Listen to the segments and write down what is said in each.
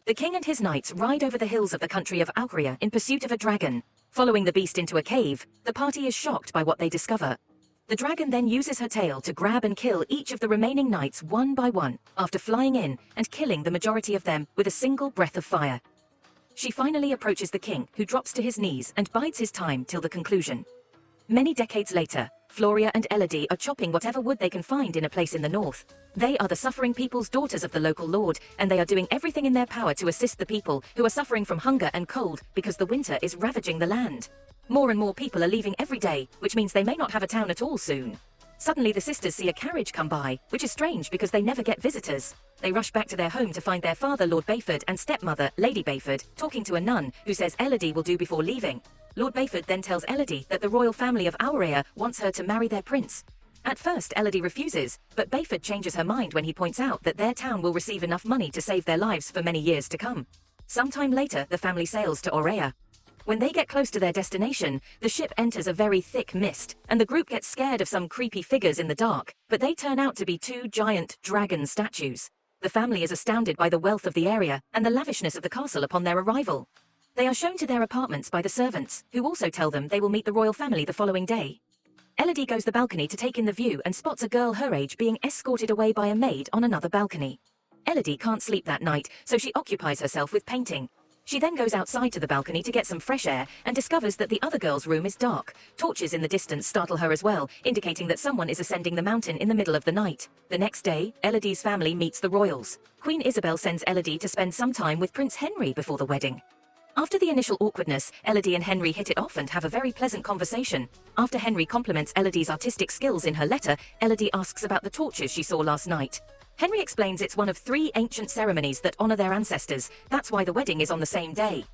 The king and his knights ride over the hills of the country of Alcaria in pursuit of a dragon. Following the beast into a cave, the party is shocked by what they discover. The dragon then uses her tail to grab and kill each of the remaining knights one by one, after flying in and killing the majority of them with a single breath of fire. She finally approaches the king, who drops to his knees and bides his time till the conclusion. Many decades later, Floria and Elodie are chopping whatever wood they can find in a place in the north. They are the suffering people's daughters of the local lord, and they are doing everything in their power to assist the people who are suffering from hunger and cold because the winter is ravaging the land. More and more people are leaving every day, which means they may not have a town at all soon. Suddenly the sisters see a carriage come by, which is strange because they never get visitors. They rush back to their home to find their father, Lord Bayford, and stepmother, Lady Bayford, talking to a nun who says Elodie will do before leaving. Lord Bayford then tells Elodie that the royal family of Aurea wants her to marry their prince. At first, Elodie refuses, but Bayford changes her mind when he points out that their town will receive enough money to save their lives for many years to come. Sometime later, the family sails to Aurea. When they get close to their destination, the ship enters a very thick mist, and the group gets scared of some creepy figures in the dark, but they turn out to be two giant dragon statues. The family is astounded by the wealth of the area and the lavishness of the castle upon their arrival. They are shown to their apartments by the servants, who also tell them they will meet the royal family the following day. Elodie goes to the balcony to take in the view and spots a girl her age being escorted away by a maid on another balcony. Elodie can't sleep that night, so she occupies herself with painting. She then goes outside to the balcony to get some fresh air and discovers that the other girl's room is dark. Torches in the distance startle her as well, indicating that someone is ascending the mountain in the middle of the night. The next day, Elodie's family meets the royals. Queen Isabel sends Elodie to spend some time with Prince Henry before the wedding. After the initial awkwardness, Elodie and Henry hit it off and have a very pleasant conversation. After Henry compliments Elodie's artistic skills in her letter, Elodie asks about the torches she saw last night. Henry explains it's one of 3 ancient ceremonies that honor their ancestors. That's why the wedding is on the same day.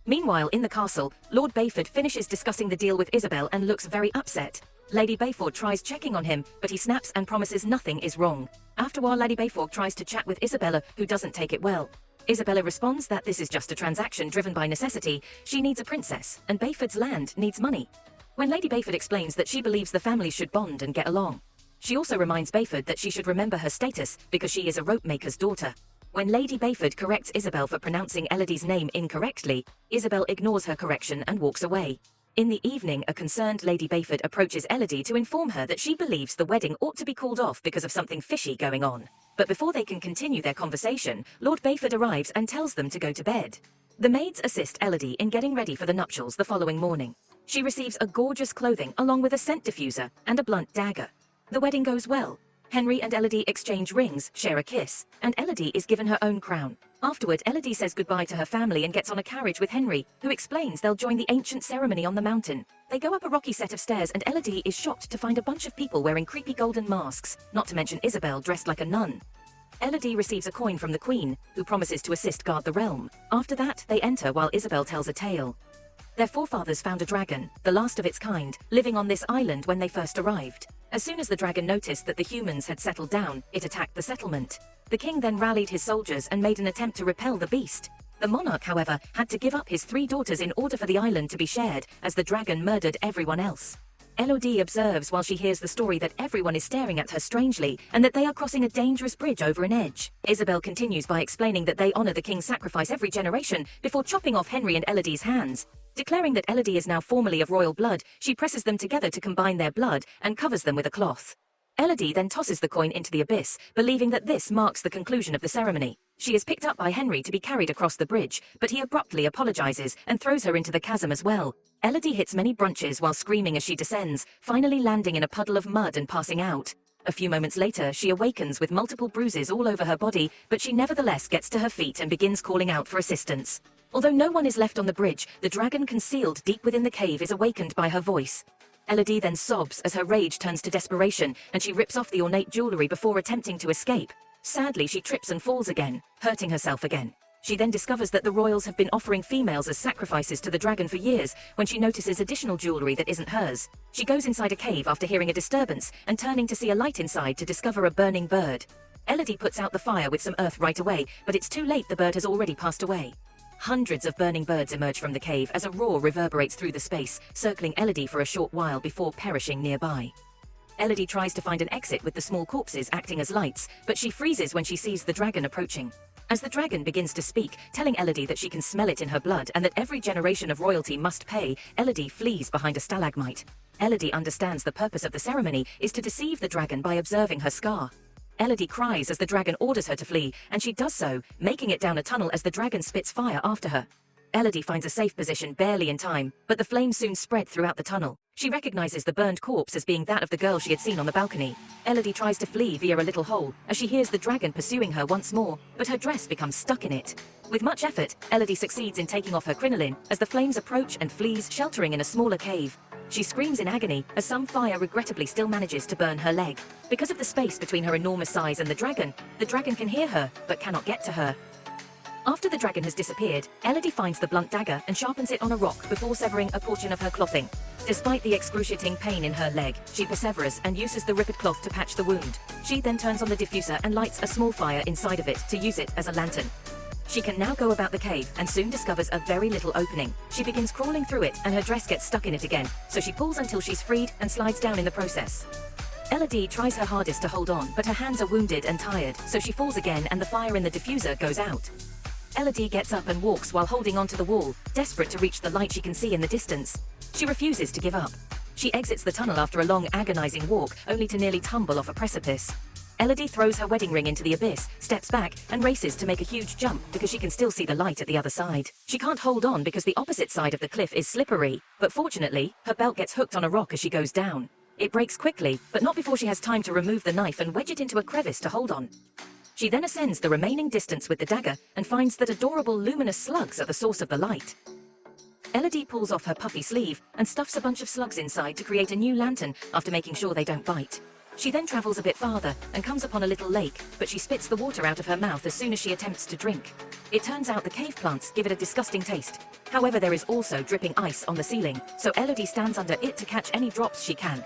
Meanwhile, in the castle, Lord Bayford finishes discussing the deal with Isabel and looks very upset. Lady Bayford tries checking on him, but he snaps and promises nothing is wrong. After a while, Lady Bayford tries to chat with Isabella, who doesn't take it well. Isabella responds that this is just a transaction driven by necessity. She needs a princess, and Bayford's land needs money. When Lady Bayford explains that she believes the families should bond and get along. She also reminds Bayford that she should remember her status because she is a rope maker's daughter. When Lady Bayford corrects Isabel for pronouncing Elodie's name incorrectly, Isabel ignores her correction and walks away. In the evening, a concerned Lady Bayford approaches Elodie to inform her that she believes the wedding ought to be called off because of something fishy going on. But before they can continue their conversation, Lord Bayford arrives and tells them to go to bed. The maids assist Elodie in getting ready for the nuptials the following morning. She receives a gorgeous clothing along with a scent diffuser and a blunt dagger. The wedding goes well. Henry and Elodie exchange rings, share a kiss, and Elodie is given her own crown. Afterward, Elodie says goodbye to her family and gets on a carriage with Henry, who explains they'll join the ancient ceremony on the mountain. They go up a rocky set of stairs and Elodie is shocked to find a bunch of people wearing creepy golden masks, not to mention Isabel dressed like a nun. Elodie receives a coin from the Queen, who promises to assist guard the realm. After that, they enter while Isabel tells a tale. Their forefathers found a dragon, the last of its kind, living on this island when they first arrived. As soon as the dragon noticed that the humans had settled down, it attacked the settlement. The king then rallied his soldiers and made an attempt to repel the beast. The monarch, however, had to give up his 3 daughters in order for the island to be shared, as the dragon murdered everyone else. Elodie observes while she hears the story that everyone is staring at her strangely, and that they are crossing a dangerous bridge over an edge. Isabel continues by explaining that they honor the king's sacrifice every generation before chopping off Henry and Elodie's hands. Declaring that Elodie is now formally of royal blood, she presses them together to combine their blood and covers them with a cloth. Elodie then tosses the coin into the abyss, believing that this marks the conclusion of the ceremony. She is picked up by Henry to be carried across the bridge, but he abruptly apologizes and throws her into the chasm as well. Elodie hits many brunches while screaming as she descends, finally landing in a puddle of mud and passing out. A few moments later, she awakens with multiple bruises all over her body, but she nevertheless gets to her feet and begins calling out for assistance. Although no one is left on the bridge, the dragon concealed deep within the cave is awakened by her voice. Elodie then sobs as her rage turns to desperation, and she rips off the ornate jewelry before attempting to escape. Sadly, she trips and falls again, hurting herself again. She then discovers that the royals have been offering females as sacrifices to the dragon for years when she notices additional jewelry that isn't hers. She goes inside a cave after hearing a disturbance and turning to see a light inside to discover a burning bird. Elodie puts out the fire with some earth right away, but it's too late, the bird has already passed away. Hundreds of burning birds emerge from the cave as a roar reverberates through the space, circling Elodie for a short while before perishing nearby. Elodie tries to find an exit with the small corpses acting as lights, but she freezes when she sees the dragon approaching. As the dragon begins to speak, telling Elodie that she can smell it in her blood and that every generation of royalty must pay, Elodie flees behind a stalagmite. Elodie understands the purpose of the ceremony is to deceive the dragon by observing her scar. Elodie cries as the dragon orders her to flee, and she does so, making it down a tunnel as the dragon spits fire after her. Elodie finds a safe position barely in time, but the flames soon spread throughout the tunnel. She recognizes the burned corpse as being that of the girl she had seen on the balcony. Elodie tries to flee via a little hole as she hears the dragon pursuing her once more, but her dress becomes stuck in it. With much effort, Elodie succeeds in taking off her crinoline as the flames approach and flees, sheltering in a smaller cave. She screams in agony as some fire regrettably still manages to burn her leg. Because of the space between her enormous size and the dragon can hear her but cannot get to her. After the dragon has disappeared, Elodie finds the blunt dagger and sharpens it on a rock before severing a portion of her clothing. Despite the excruciating pain in her leg, she perseveres and uses the ripped cloth to patch the wound. She then turns on the diffuser and lights a small fire inside of it to use it as a lantern. She can now go about the cave and soon discovers a very little opening. She begins crawling through it and her dress gets stuck in it again, so she pulls until she's freed and slides down in the process. Elodie tries her hardest to hold on, but her hands are wounded and tired, so she falls again and the fire in the diffuser goes out. Elodie gets up and walks while holding onto the wall, desperate to reach the light she can see in the distance. She refuses to give up. She exits the tunnel after a long, agonizing walk, only to nearly tumble off a precipice. Elodie throws her wedding ring into the abyss, steps back, and races to make a huge jump because she can still see the light at the other side. She can't hold on because the opposite side of the cliff is slippery, but fortunately, her belt gets hooked on a rock as she goes down. It breaks quickly, but not before she has time to remove the knife and wedge it into a crevice to hold on. She then ascends the remaining distance with the dagger and finds that adorable luminous slugs are the source of the light. Elodie pulls off her puffy sleeve and stuffs a bunch of slugs inside to create a new lantern after making sure they don't bite. She then travels a bit farther and comes upon a little lake, but she spits the water out of her mouth as soon as she attempts to drink. It turns out the cave plants give it a disgusting taste. However, there is also dripping ice on the ceiling, so Elodie stands under it to catch any drops she can.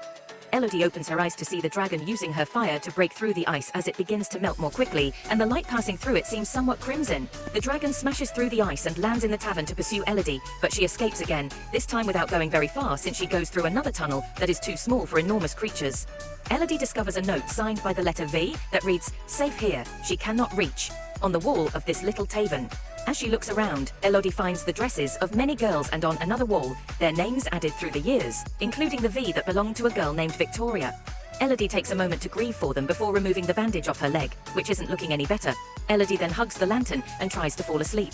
Elodie opens her eyes to see the dragon using her fire to break through the ice as it begins to melt more quickly, and the light passing through it seems somewhat crimson. The dragon smashes through the ice and lands in the tavern to pursue Elodie, but she escapes again, this time without going very far since she goes through another tunnel that is too small for enormous creatures. Elodie discovers a note signed by the letter V that reads, "Safe here, she cannot reach," on the wall of this little tavern. As she looks around, Elodie finds the dresses of many girls and on another wall, their names added through the years, including the V that belonged to a girl named Victoria. Elodie takes a moment to grieve for them before removing the bandage off her leg, which isn't looking any better. Elodie then hugs the lantern and tries to fall asleep.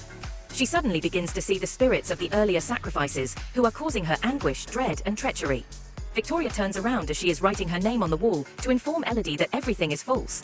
She suddenly begins to see the spirits of the earlier sacrifices, who are causing her anguish, dread, and treachery. Victoria turns around as she is writing her name on the wall to inform Elodie that everything is false.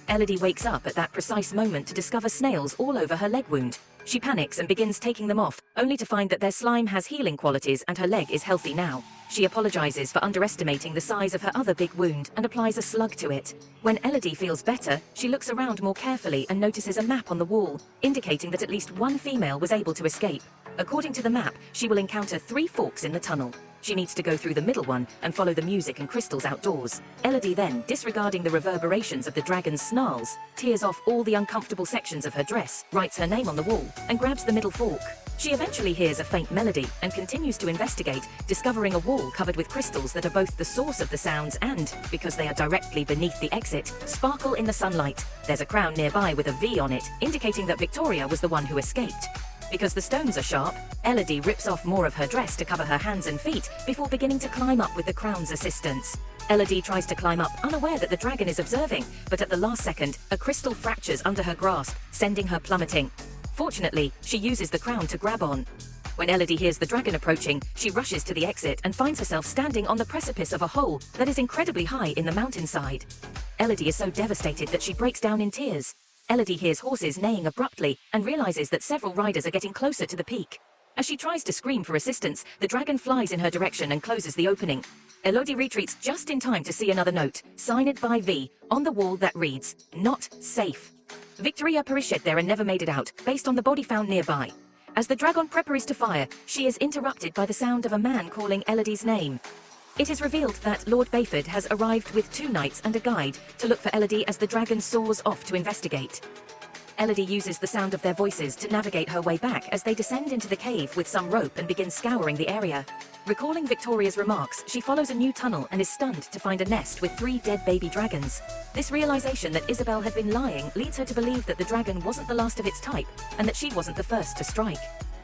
Elodie wakes up at that precise moment to discover snails all over her leg wound. She panics and begins taking them off, only to find that their slime has healing qualities and her leg is healthy now. She apologizes for underestimating the size of her other big wound and applies a slug to it. When Elodie feels better, she looks around more carefully and notices a map on the wall, indicating that at least one female was able to escape. According to the map, she will encounter 3 forks in the tunnel. She needs to go through the middle one and follow the music and crystals outdoors. Elodie then, disregarding the reverberations of the dragon's snarls, tears off all the uncomfortable sections of her dress, writes her name on the wall, and grabs the middle fork. She eventually hears a faint melody and continues to investigate, discovering a wall covered with crystals that are both the source of the sounds and, because they are directly beneath the exit, sparkle in the sunlight. There's a crown nearby with a V on it, indicating that Victoria was the one who escaped. Because the stones are sharp, Elodie rips off more of her dress to cover her hands and feet before beginning to climb up with the crown's assistance. Elodie tries to climb up, unaware that the dragon is observing, but at the last second, a crystal fractures under her grasp, sending her plummeting. Fortunately, she uses the crown to grab on. When Elodie hears the dragon approaching, she rushes to the exit and finds herself standing on the precipice of a hole that is incredibly high in the mountainside. Elodie is so devastated that she breaks down in tears. Elodie hears horses neighing abruptly and realizes that several riders are getting closer to the peak. As she tries to scream for assistance, the dragon flies in her direction and closes the opening. Elodie retreats just in time to see another note, signed by V, on the wall that reads, "Not safe." Victoria perished there and never made it out, based on the body found nearby. As the dragon prepares to fire, she is interrupted by the sound of a man calling Elodie's name. It is revealed that Lord Bayford has arrived with 2 knights and a guide to look for Elodie as the dragon soars off to investigate. Elodie uses the sound of their voices to navigate her way back as they descend into the cave with some rope and begin scouring the area. Recalling Victoria's remarks, she follows a new tunnel and is stunned to find a nest with 3 dead baby dragons. This realization that Isabel had been lying leads her to believe that the dragon wasn't the last of its type and that she wasn't the first to strike.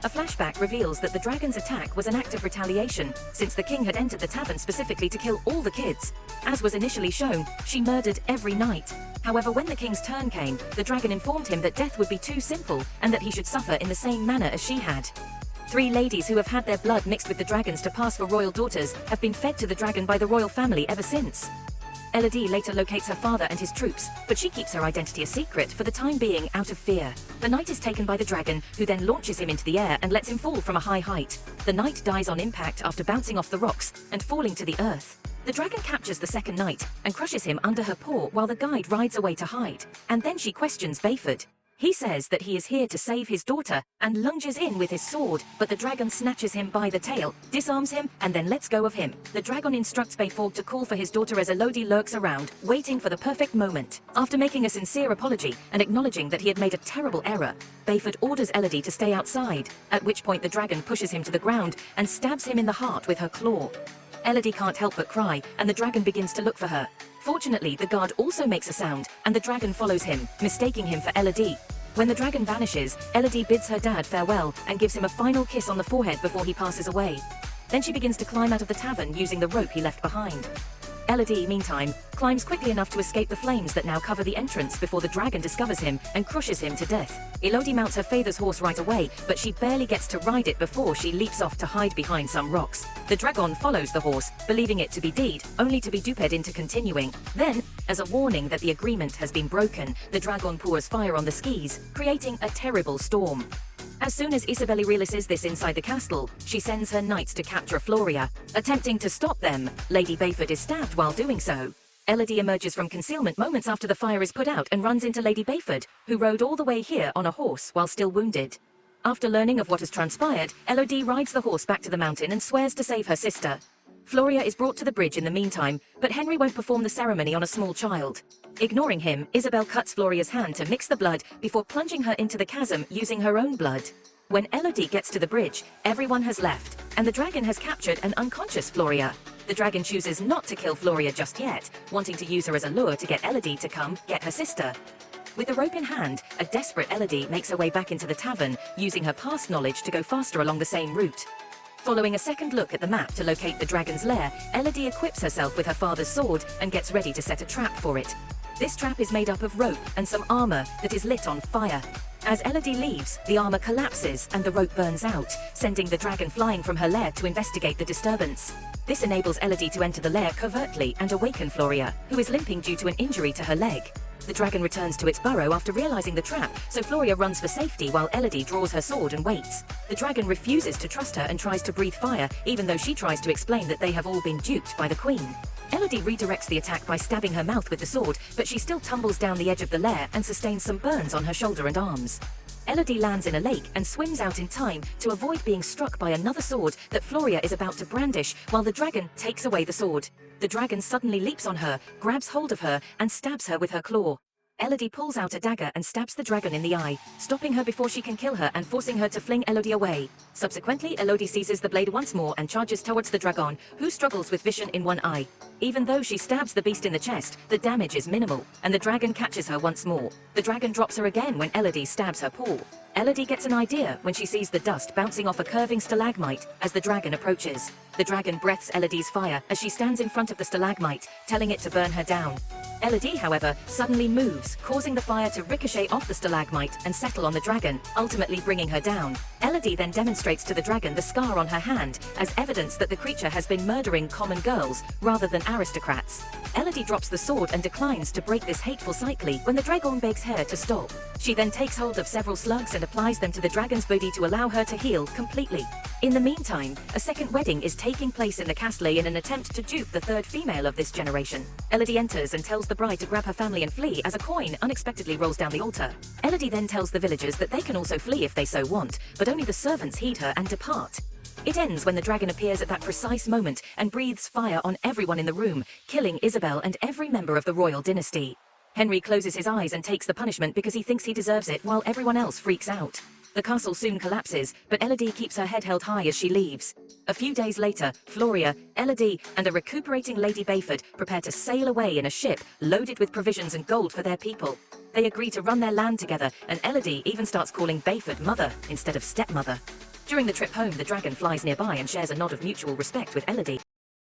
A flashback reveals that the dragon's attack was an act of retaliation, since the king had entered the tavern specifically to kill all the kids. As was initially shown, she murdered every night. However, when the king's turn came, the dragon informed him that death would be too simple and that he should suffer in the same manner as she had. 3 ladies who have had their blood mixed with the dragon's to pass for royal daughters have been fed to the dragon by the royal family ever since. Elodie later locates her father and his troops, but she keeps her identity a secret for the time being out of fear. The knight is taken by the dragon, who then launches him into the air and lets him fall from a high height. The knight dies on impact after bouncing off the rocks and falling to the earth. The dragon captures the second knight and crushes him under her paw while the guide rides away to hide. And then she questions Bayford. He says that he is here to save his daughter and lunges in with his sword, but the dragon snatches him by the tail, disarms him, and then lets go of him. The dragon instructs Bayford to call for his daughter as Elodie lurks around, waiting for the perfect moment. After making a sincere apology and acknowledging that he had made a terrible error, Bayford orders Elodie to stay outside, at which point the dragon pushes him to the ground and stabs him in the heart with her claw. Elodie can't help but cry, and the dragon begins to look for her. Fortunately, the guard also makes a sound, and the dragon follows him, mistaking him for Elodie. When the dragon vanishes, Elodie bids her dad farewell and gives him a final kiss on the forehead before he passes away. Then she begins to climb out of the tavern using the rope he left behind. Elodie, meantime, climbs quickly enough to escape the flames that now cover the entrance before the dragon discovers him and crushes him to death. Elodie mounts her father's horse right away, but she barely gets to ride it before she leaps off to hide behind some rocks. The dragon follows the horse, believing it to be deed, only to be duped into continuing. Then, as a warning that the agreement has been broken, the dragon pours fire on the skis, creating a terrible storm. As soon as Isabelle realizes this inside the castle, she sends her knights to capture Floria. Attempting to stop them, Lady Bayford is stabbed while doing so. Elodie emerges from concealment moments after the fire is put out and runs into Lady Bayford, who rode all the way here on a horse while still wounded. After learning of what has transpired, Elodie rides the horse back to the mountain and swears to save her sister. Floria is brought to the bridge in the meantime, but Henry won't perform the ceremony on a small child. Ignoring him, Isabel cuts Floria's hand to mix the blood before plunging her into the chasm using her own blood. When Elodie gets to the bridge, everyone has left, and the dragon has captured an unconscious Floria. The dragon chooses not to kill Floria just yet, wanting to use her as a lure to get Elodie to come get her sister. With the rope in hand, a desperate Elodie makes her way back into the tavern, using her past knowledge to go faster along the same route. Following a second look at the map to locate the dragon's lair, Elodie equips herself with her father's sword and gets ready to set a trap for it. This trap is made up of rope and some armor that is lit on fire. As Elodie leaves, the armor collapses and the rope burns out, sending the dragon flying from her lair to investigate the disturbance. This enables Elodie to enter the lair covertly and awaken Floria, who is limping due to an injury to her leg. The dragon returns to its burrow after realizing the trap, so Floria runs for safety while Elodie draws her sword and waits. The dragon refuses to trust her and tries to breathe fire, even though she tries to explain that they have all been duped by the queen. Elodie redirects the attack by stabbing her mouth with the sword, but she still tumbles down the edge of the lair and sustains some burns on her shoulder and arms. Elodie lands in a lake and swims out in time to avoid being struck by another sword that Floria is about to brandish while the dragon takes away the sword. The dragon suddenly leaps on her, grabs hold of her, and stabs her with her claw. Elodie pulls out a dagger and stabs the dragon in the eye, stopping her before she can kill her and forcing her to fling Elodie away. Subsequently, Elodie seizes the blade once more and charges towards the dragon, who struggles with vision in one eye. Even though she stabs the beast in the chest, the damage is minimal, and the dragon catches her once more. The dragon drops her again when Elodie stabs her paw. Elodie gets an idea when she sees the dust bouncing off a curving stalagmite as the dragon approaches. The dragon breathes Elodie's fire as she stands in front of the stalagmite, telling it to burn her down. Elodie, however, suddenly moves, causing the fire to ricochet off the stalagmite and settle on the dragon, ultimately bringing her down. Elodie then demonstrates to the dragon the scar on her hand as evidence that the creature has been murdering common girls rather than aristocrats. Elodie drops the sword and declines to break this hateful cycle when the dragon begs her to stop. She then takes hold of several slugs and applies them to the dragon's body to allow her to heal completely. In the meantime, a second wedding is taking place in the castle in an attempt to dupe the third female of this generation. Elodie enters and tells the bride to grab her family and flee as a coin unexpectedly rolls down the altar. Elodie then tells the villagers that they can also flee if they so want, but only the servants heed her and depart. It ends when the dragon appears at that precise moment and breathes fire on everyone in the room, killing Isabel and every member of the royal dynasty. Henry closes his eyes and takes the punishment because he thinks he deserves it, while everyone else freaks out. The castle soon collapses, but Elodie keeps her head held high as she leaves. A few days later, Floria, Elodie, and a recuperating Lady Bayford prepare to sail away in a ship loaded with provisions and gold for their people. They agree to run their land together, and Elodie even starts calling Bayford mother instead of stepmother. During the trip home, the dragon flies nearby and shares a nod of mutual respect with Elodie.